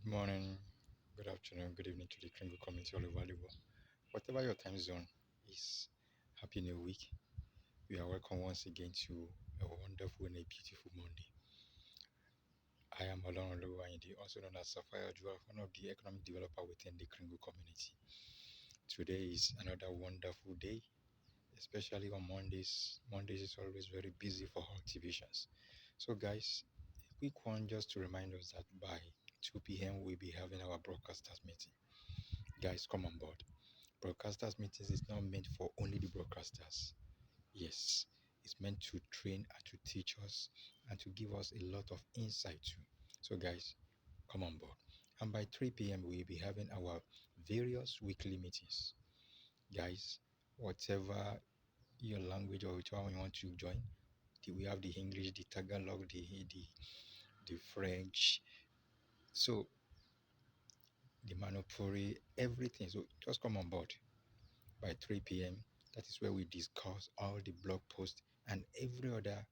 Good morning, good afternoon, good evening to the Kringle community all over the world. Whatever your time zone is, Happy New Week. We are welcome once again to a wonderful and a beautiful Monday. I am Olorun Oluwayinde, also known as Sapphire Jewel, one of the economic developer within the Kringle community. Today is another wonderful day, especially on Mondays. Mondays is always very busy for all divisions. So, guys, a quick one just to remind us that by 2 p.m. we'll be having our broadcasters meeting. Guys, come on board. Broadcasters meetings is not meant for only the broadcasters. Yes, it's meant to train and to teach us and to give us a lot of insight too. So, guys, come on board. And by 3 p.m., we'll be having our various weekly meetings. Guys, whatever your language or whichever one you want to join, we have the English, the Tagalog, the French, so the Manopuri, everything. So just come on board by 3 p.m. That is where we discuss all the blog posts and every other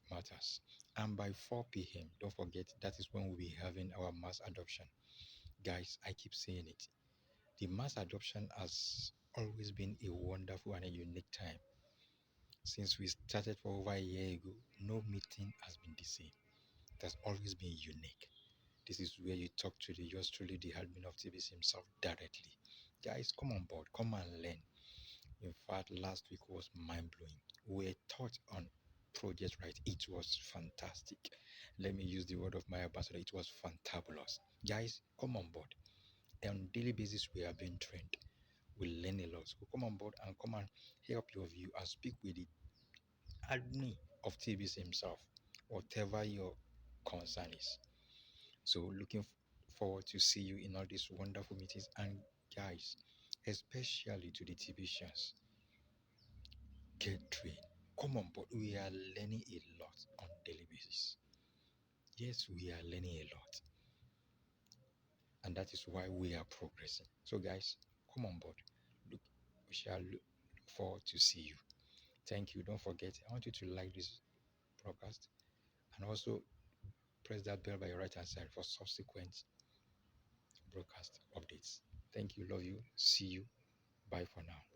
matters. And by 4 p.m., don't forget, that is when we'll be having our mass adoption. Guys, I keep saying it. The mass adoption has always been a wonderful and a unique time. Since we started for over a year ago, no meeting has been the same. It has always been unique. This is where you talk to the yours truly, the admin of TBC himself directly. Guys, come on board, come and learn. In fact, last week was mind blowing. We taught on Project Right. It was fantastic. Let me use the word of my ambassador. It was fantabulous. Guys, come on board. On daily basis, we are being trained. We learn a lot. So come on board and come and help your view and speak with the admin of TBC himself, whatever your concern is. So looking forward to see you in all these wonderful meetings. And guys, especially to the TBCians, get trained. Come on board. We are learning a lot on daily basis. Yes, we are learning a lot. And that is why we are progressing. So guys, come on board. Look, we shall look forward to see you. Thank you. Don't forget, I want you to like this broadcast and also press that bell by your right hand side for subsequent broadcast updates. Thank you. Love you. See you. Bye for now.